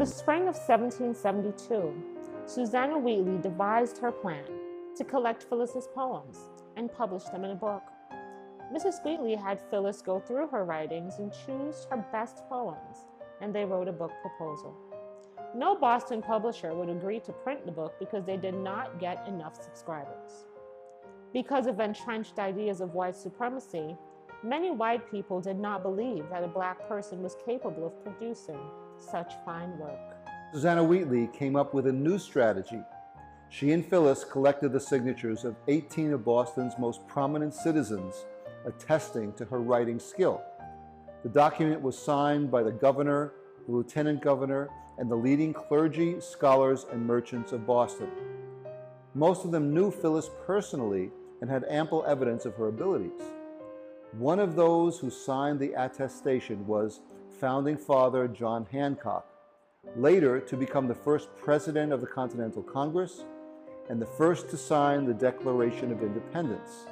the spring of 1772, Susanna Wheatley devised her plan to collect Phillis's poems and publish them in a book. Mrs. Wheatley had Phillis go through her writings and choose her best poems, and they wrote a book proposal. No Boston publisher would agree to print the book because they did not get enough subscribers. Because of entrenched ideas of white supremacy, many white people did not believe that a black person was capable of producing such fine work. Susanna Wheatley came up with a new strategy. She and Phillis collected the signatures of 18 of Boston's most prominent citizens, attesting to her writing skill. The document was signed by the governor, the lieutenant governor, and the leading clergy, scholars, and merchants of Boston. Most of them knew Phillis personally and had ample evidence of her abilities. One of those who signed the attestation was founding father John Hancock, later to become the first president of the Continental Congress and the first to sign the Declaration of Independence.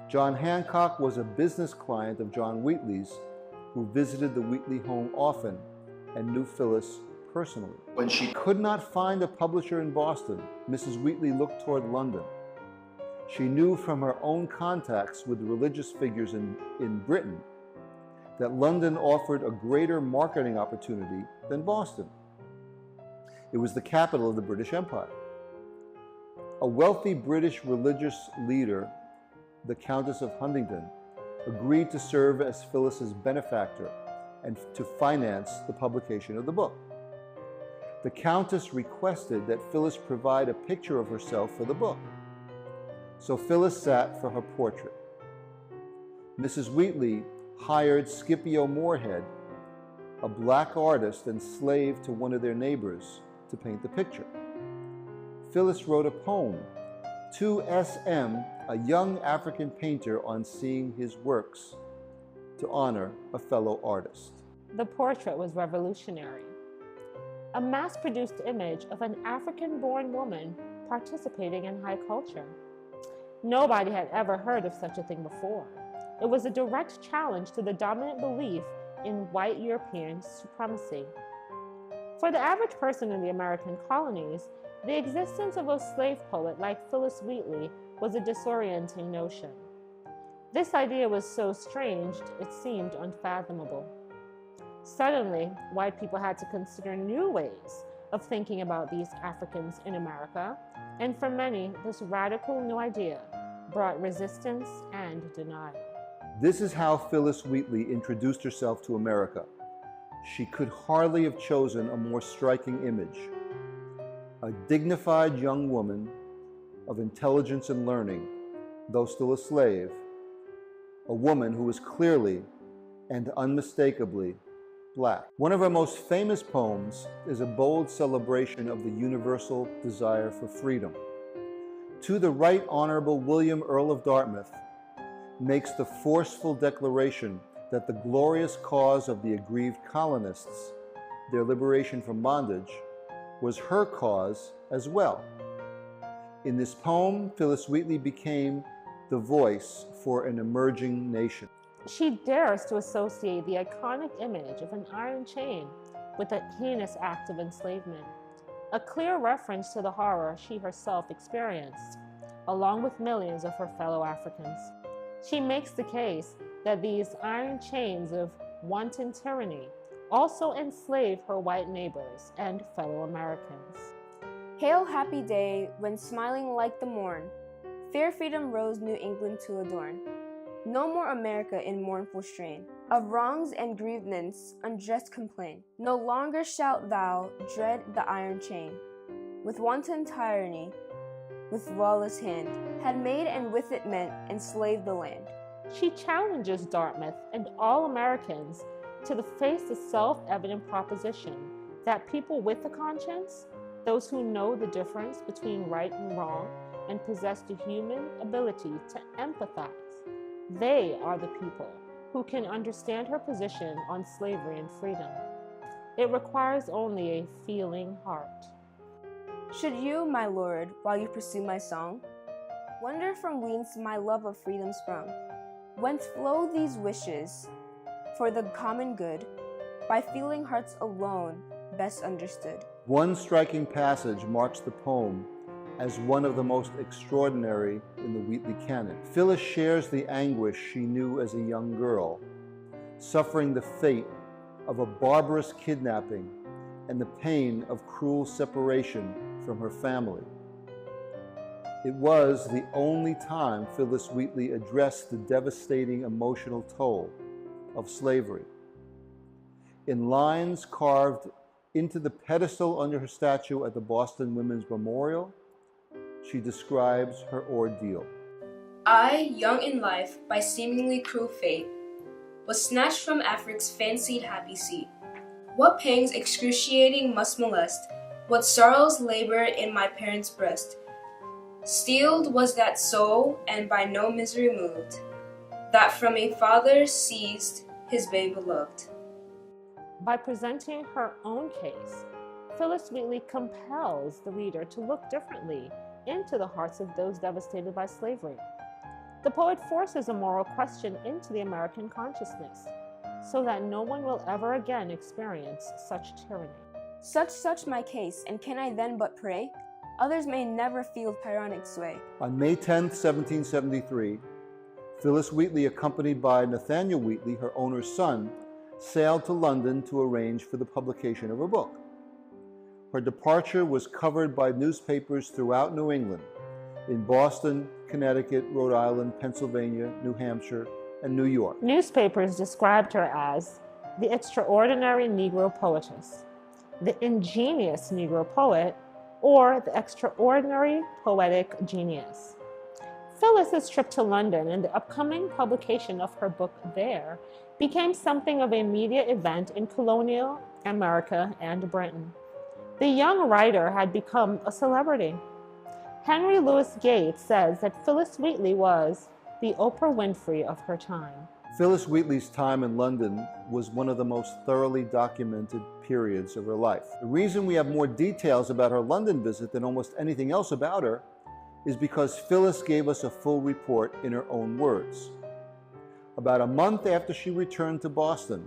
John Hancock was a business client of John Wheatley's, who visited the Wheatley home often and knew Phillis personally. When she could not find a publisher in Boston, Mrs. Wheatley looked toward London. She knew from her own contacts with religious figures in Britain that London offered a greater marketing opportunity than Boston. It was the capital of the British Empire. A wealthy British religious leader, the Countess of Huntingdon, agreed to serve as Phillis's benefactor and to finance the publication of the book. The Countess requested that Phillis provide a picture of herself for the book. So Phillis sat for her portrait. Mrs. Wheatley hired Scipio Moorhead, a black artist and slave to one of their neighbors, to paint the picture. Phillis wrote a poem to S.M., a young African painter, on seeing his works to honor a fellow artist. The portrait was revolutionary. A mass-produced image of an African-born woman participating in high culture. Nobody had ever heard of such a thing before. It was a direct challenge to the dominant belief in white European supremacy. For the average person in the American colonies, the existence of a slave poet like Phillis Wheatley was a disorienting notion. This idea was so strange, it seemed unfathomable. Suddenly, white people had to consider new ways of thinking about these Africans in America, and for many, this radical new idea brought resistance and denial. This is how Phillis Wheatley introduced herself to America. She could hardly have chosen a more striking image. A dignified young woman of intelligence and learning, though still a slave, a woman who was clearly and unmistakably black. One of her most famous poems is a bold celebration of the universal desire for freedom. To the Right Honorable William Earl of Dartmouth makes the forceful declaration that the glorious cause of the aggrieved colonists, their liberation from bondage, was her cause as well. In this poem, Phillis Wheatley became the voice for an emerging nation. She dares to associate the iconic image of an iron chain with a heinous act of enslavement, a clear reference to the horror she herself experienced, along with millions of her fellow Africans. She makes the case that these iron chains of wanton tyranny also enslave her white neighbors and fellow Americans. Hail, happy day, when smiling like the morn, fair freedom rose New England to adorn. No more America in mournful strain, of wrongs and grievances unjust complain. No longer shalt thou dread the iron chain, with wanton tyranny, with lawless hand, had made and with it meant enslaved the land. She challenges Dartmouth and all Americans to face the self-evident proposition that people with a conscience, those who know the difference between right and wrong and possess the human ability to empathize, they are the people who can understand her position on slavery and freedom. It requires only a feeling heart. Should you, my lord, while you pursue my song, wonder from whence my love of freedom sprung, whence flow these wishes for the common good, by feeling hearts alone best understood. One striking passage marks the poem as one of the most extraordinary in the Wheatley canon. Phillis shares the anguish she knew as a young girl, suffering the fate of a barbarous kidnapping and the pain of cruel separation from her family. It was the only time Phillis Wheatley addressed the devastating emotional toll of slavery. In lines carved into the pedestal under her statue at the Boston Women's Memorial, she describes her ordeal. I, young in life, by seemingly cruel fate, was snatched from Afric's fancied happy seat. What pangs excruciating must molest, what sorrows labor in my parents' breast. Steeled was that soul, and by no misery moved, that from a father seized his babe beloved. By presenting her own case, Phillis Wheatley compels the reader to look differently into the hearts of those devastated by slavery. The poet forces a moral question into the American consciousness, so that no one will ever again experience such tyranny. Such my case, and can I then but pray? Others may never feel tyrannic sway. On May 10, 1773, Phillis Wheatley, accompanied by Nathaniel Wheatley, her owner's son, sailed to London to arrange for the publication of her book. Her departure was covered by newspapers throughout New England, in Boston, Connecticut, Rhode Island, Pennsylvania, New Hampshire, and New York. Newspapers described her as the extraordinary Negro poetess, the ingenious Negro poet, or the extraordinary poetic genius. Phillis's trip to London and the upcoming publication of her book there became something of a media event in colonial America and Britain. The young writer had become a celebrity. Henry Louis Gates says that Phillis Wheatley was the Oprah Winfrey of her time. Phillis Wheatley's time in London was one of the most thoroughly documented periods of her life. The reason we have more details about her London visit than almost anything else about her is because Phillis gave us a full report in her own words. About a month after she returned to Boston,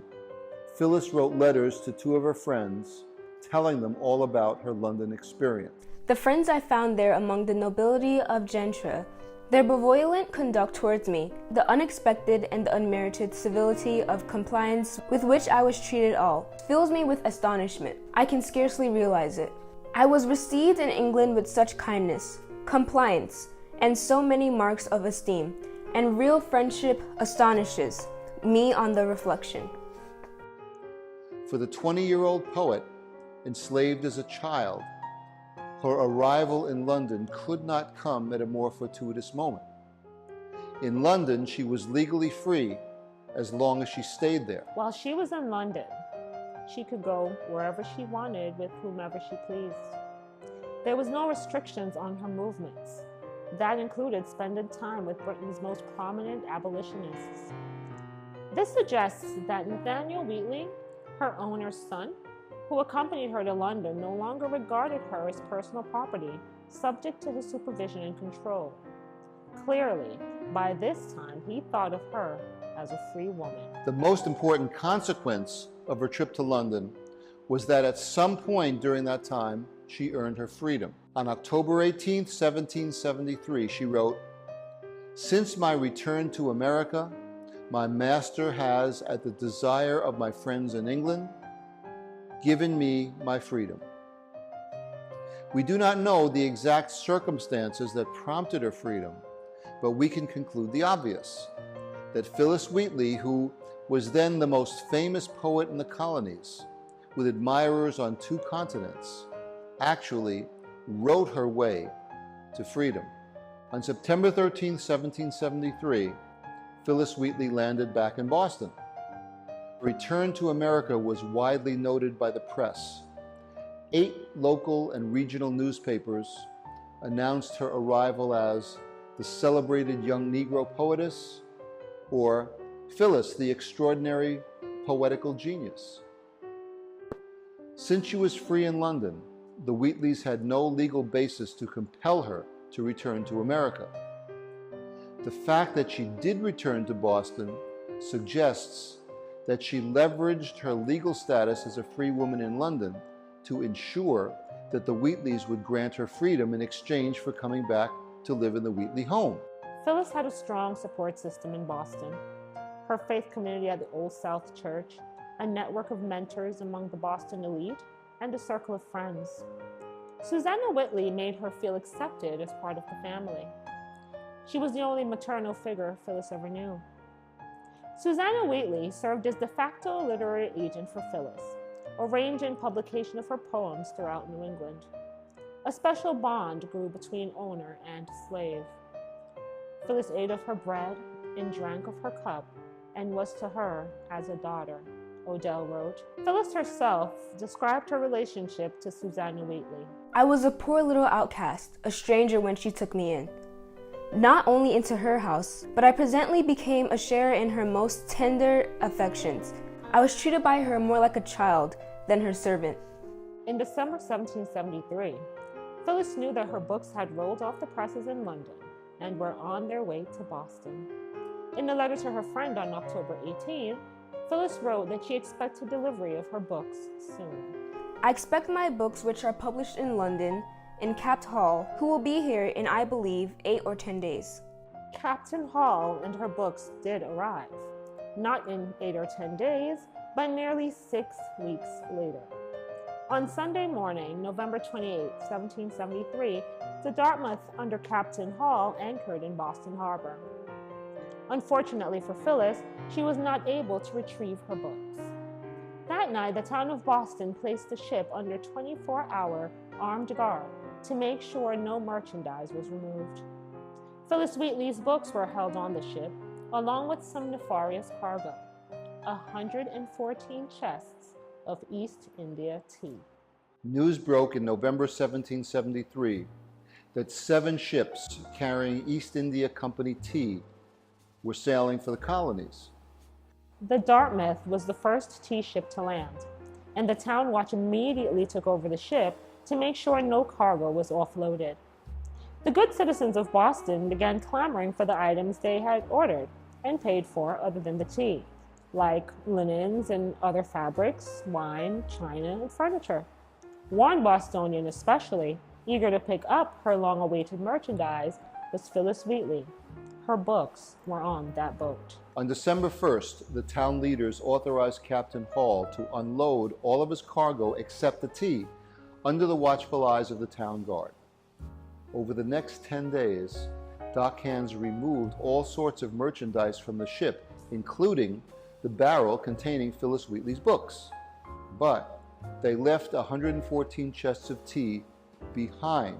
Phillis wrote letters to two of her friends, telling them all about her London experience. The friends I found there among the nobility of gentry, their benevolent conduct towards me, the unexpected and the unmerited civility of compliance with which I was treated all, fills me with astonishment. I can scarcely realize it. I was received in England with such kindness, compliance, and so many marks of esteem, and real friendship astonishes me on the reflection. For the 20-year-old poet, enslaved as a child, her arrival in London could not come at a more fortuitous moment. In London, she was legally free as long as she stayed there. While she was in London, she could go wherever she wanted with whomever she pleased. There was no restrictions on her movements. That included spending time with Britain's most prominent abolitionists. This suggests that Nathaniel Wheatley, her owner's son, who accompanied her to London, no longer regarded her as personal property, subject to his supervision and control. Clearly, by this time, he thought of her as a free woman. The most important consequence of her trip to London was that at some point during that time, she earned her freedom. On October 18, 1773, she wrote, "Since my return to America, my master has, at the desire of my friends in England, given me my freedom." We do not know the exact circumstances that prompted her freedom, but we can conclude the obvious, that Phillis Wheatley, who was then the most famous poet in the colonies, with admirers on 2 continents, actually wrote her way to freedom. On September 13, 1773, Phillis Wheatley landed back in Boston. Her return to America was widely noted by the press. 8 local and regional newspapers announced her arrival as the celebrated young Negro poetess, or Phillis, the extraordinary poetical genius. Since she was free in London, the Wheatleys had no legal basis to compel her to return to America. The fact that she did return to Boston suggests that she leveraged her legal status as a free woman in London to ensure that the Wheatleys would grant her freedom in exchange for coming back to live in the Wheatley home. Phillis had a strong support system in Boston. Her faith community at the Old South Church, a network of mentors among the Boston elite, and a circle of friends. Susanna Wheatley made her feel accepted as part of the family. She was the only maternal figure Phillis ever knew. Susanna Wheatley served as de facto literary agent for Phillis, arranging publication of her poems throughout New England. A special bond grew between owner and slave. Phillis ate of her bread and drank of her cup, and was to her as a daughter, Odell wrote. Phillis herself described her relationship to Susanna Wheatley. I was a poor little outcast, a stranger when she took me in. Not only into her house, but I presently became a sharer in her most tender affections. I was treated by her more like a child than her servant. In December 1773, Phillis knew that her books had rolled off the presses in London and were on their way to Boston. In a letter to her friend on October 18, Phillis wrote that she expected delivery of her books soon. I expect my books, which are published in London, in Capt. Hall, who will be here in, I believe, 8 or 10 days. Captain Hall and her books did arrive, not in 8 or 10 days, but nearly 6 weeks later. On Sunday morning, November 28, 1773, the Dartmouth under Captain Hall anchored in Boston Harbor. Unfortunately for Phillis, she was not able to retrieve her books. That night, the town of Boston placed the ship under 24-hour armed guard to make sure no merchandise was removed. Phillis Wheatley's books were held on the ship, along with some nefarious cargo, 114 chests of East India tea. News broke in November 1773 that 7 ships carrying East India Company tea were sailing for the colonies. The Dartmouth was the first tea ship to land, and the town watch immediately took over the ship to make sure no cargo was offloaded. The good citizens of Boston began clamoring for the items they had ordered and paid for other than the tea, like linens and other fabrics, wine, china, and furniture. One Bostonian especially, eager to pick up her long-awaited merchandise, was Phillis Wheatley. Her books were on that boat. On December 1st, the town leaders authorized Captain Hall to unload all of his cargo except the tea under the watchful eyes of the town guard. Over the next 10 days, dockhands removed all sorts of merchandise from the ship, including the barrel containing Phillis Wheatley's books. But they left 114 chests of tea behind.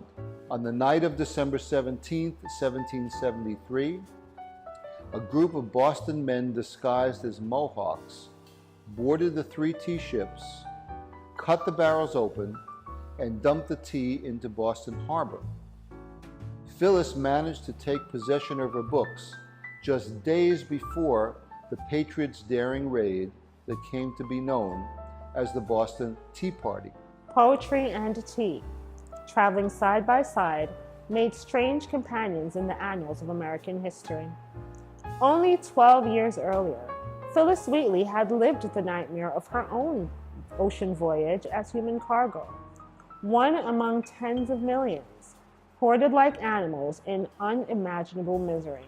On the night of December 17, 1773, a group of Boston men disguised as Mohawks boarded the 3 tea ships, cut the barrels open, and dumped the tea into Boston Harbor. Phillis managed to take possession of her books just days before the Patriots' daring raid that came to be known as the Boston Tea Party. Poetry and tea, traveling side by side, made strange companions in the annals of American history. Only 12 years earlier, Phillis Wheatley had lived the nightmare of her own ocean voyage as human cargo, one among tens of millions, hoarded like animals in unimaginable misery.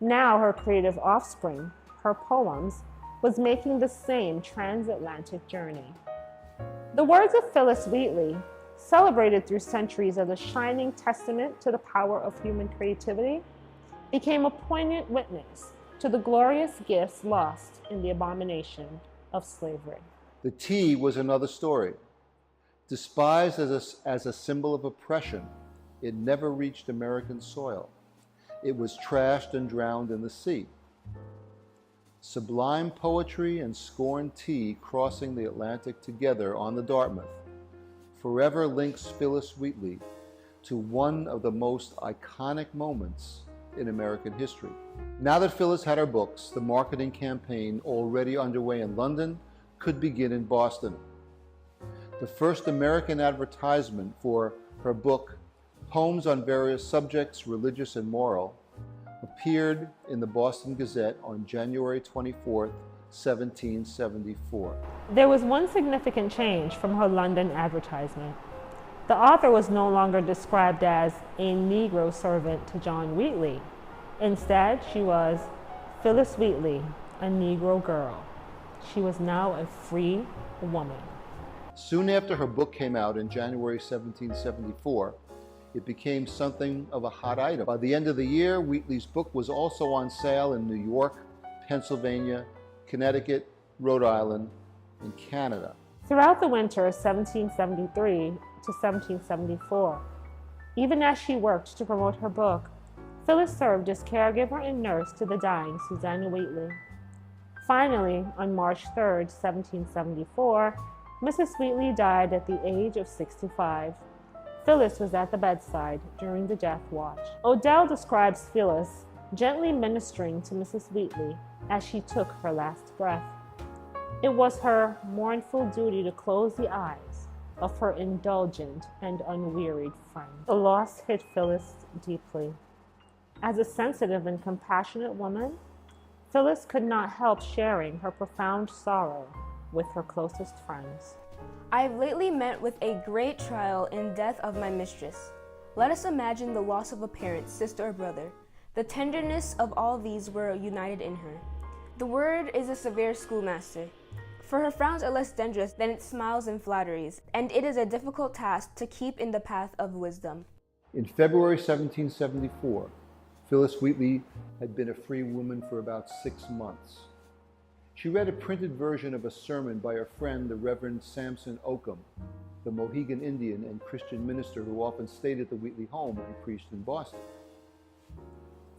Now her creative offspring, her poems, was making the same transatlantic journey. The words of Phillis Wheatley, celebrated through centuries as a shining testament to the power of human creativity, became a poignant witness to the glorious gifts lost in the abomination of slavery. The tea was another story. Despised as a symbol of oppression, it never reached American soil. It was trashed and drowned in the sea. Sublime poetry and scorned tea crossing the Atlantic together on the Dartmouth forever links Phillis Wheatley to one of the most iconic moments in American history. Now that Phillis had her books, the marketing campaign already underway in London could begin in Boston. The first American advertisement for her book, Poems on Various Subjects, Religious and Moral, appeared in the Boston Gazette on January 24, 1774. There was one significant change from her London advertisement. The author was no longer described as a Negro servant to John Wheatley. Instead, she was Phillis Wheatley, a Negro girl. She was now a free woman. Soon after her book came out in January 1774, it became something of a hot item. By the end of the year, Wheatley's book was also on sale in New York, Pennsylvania, Connecticut, Rhode Island, and Canada. Throughout the winter of 1773 to 1774, even as she worked to promote her book, Phillis served as caregiver and nurse to the dying Susanna Wheatley. Finally, on March 3, 1774, Mrs. Wheatley died at the age of 65. Phillis was at the bedside during the death watch. Odell describes Phillis gently ministering to Mrs. Wheatley as she took her last breath. It was her mournful duty to close the eyes of her indulgent and unwearied friend. The loss hit Phillis deeply. As a sensitive and compassionate woman, Phillis could not help sharing her profound sorrow with her closest friends. I have lately met with a great trial in death of my mistress. Let us imagine the loss of a parent, sister, or brother. The tenderness of all these were united in her. The word is a severe schoolmaster, for her frowns are less dangerous than its smiles and flatteries, and it is a difficult task to keep in the path of wisdom. In February 1774, Phillis Wheatley had been a free woman for about 6 months. She read a printed version of a sermon by her friend, the Reverend Samson Occam, the Mohegan Indian and Christian minister who often stayed at the Wheatley home and preached in Boston.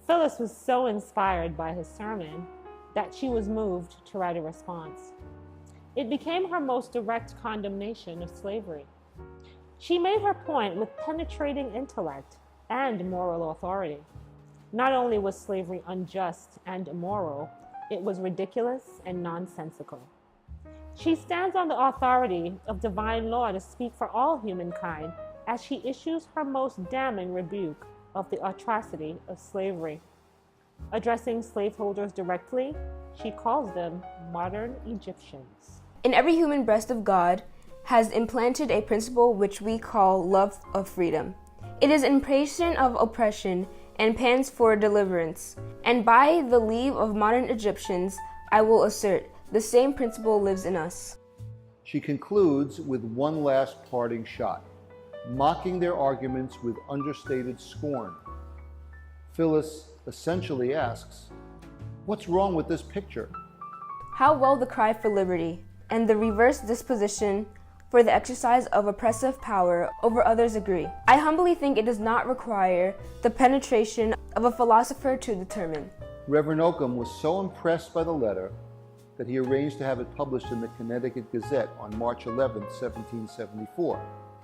Phillis was so inspired by his sermon that she was moved to write a response. It became her most direct condemnation of slavery. She made her point with penetrating intellect and moral authority. Not only was slavery unjust and immoral, it was ridiculous and nonsensical. She stands on the authority of divine law to speak for all humankind as she issues her most damning rebuke of the atrocity of slavery. Addressing slaveholders directly, she calls them modern Egyptians. In every human breast of God has implanted a principle which we call love of freedom. It is impatient of oppression and pants for deliverance. And by the leave of modern Egyptians, I will assert, the same principle lives in us. She concludes with one last parting shot, mocking their arguments with understated scorn. Phillis essentially asks, "What's wrong with this picture?" How well the cry for liberty and the reverse disposition for the exercise of oppressive power over others agree. I humbly think it does not require the penetration of a philosopher to determine. Reverend Occam was so impressed by the letter that he arranged to have it published in the Connecticut Gazette on March 11, 1774.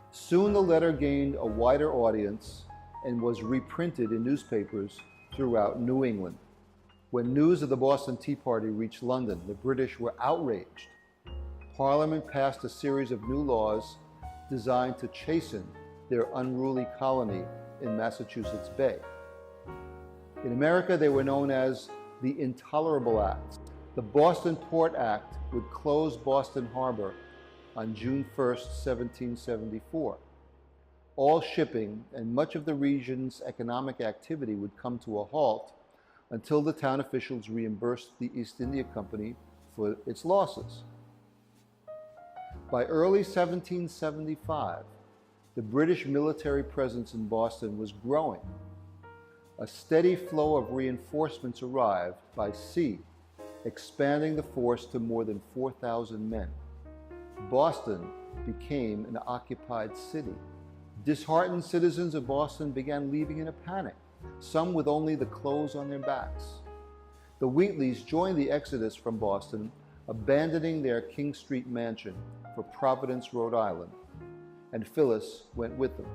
Soon the letter gained a wider audience and was reprinted in newspapers throughout New England. When news of the Boston Tea Party reached London, the British were outraged. Parliament passed a series of new laws designed to chasten their unruly colony in Massachusetts Bay. In America, they were known as the Intolerable Acts. The Boston Port Act would close Boston Harbor on June 1st, 1774. All shipping and much of the region's economic activity would come to a halt until the town officials reimbursed the East India Company for its losses. By early 1775, the British military presence in Boston was growing. A steady flow of reinforcements arrived by sea, expanding the force to more than 4,000 men. Boston became an occupied city. Disheartened citizens of Boston began leaving in a panic, some with only the clothes on their backs. The Wheatleys joined the exodus from Boston, abandoning their King Street mansion for Providence, Rhode Island, and Phillis went with them.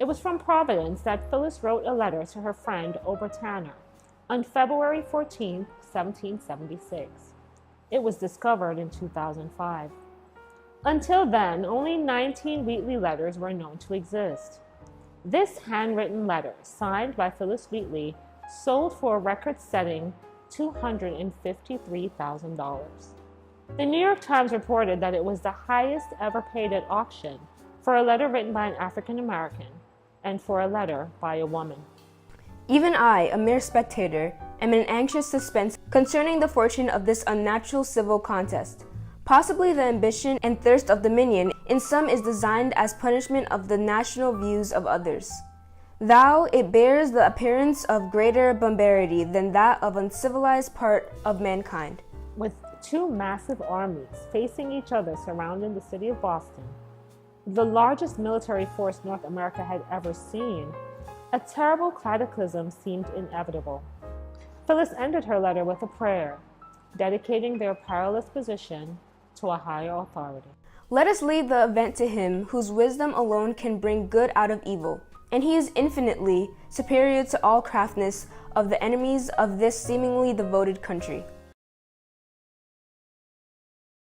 It was from Providence that Phillis wrote a letter to her friend Ober Tanner on February 14, 1776. It was discovered in 2005. Until then, only 19 Wheatley letters were known to exist. This handwritten letter, signed by Phillis Wheatley, sold for a record-setting $253,000. The New York Times reported that it was the highest ever paid at auction for a letter written by an African American and for a letter by a woman. Even I, a mere spectator, am in anxious suspense concerning the fortune of this unnatural civil contest. Possibly the ambition and thirst of dominion in some is designed as punishment of the national views of others. Though it bears the appearance of greater barbarity than that of uncivilized part of mankind. With two massive armies facing each other surrounding the city of Boston, the largest military force North America had ever seen, a terrible cataclysm seemed inevitable. Phillis ended her letter with a prayer, dedicating their perilous position to a higher authority. Let us leave the event to him whose wisdom alone can bring good out of evil, and he is infinitely superior to all craftiness of the enemies of this seemingly devoted country.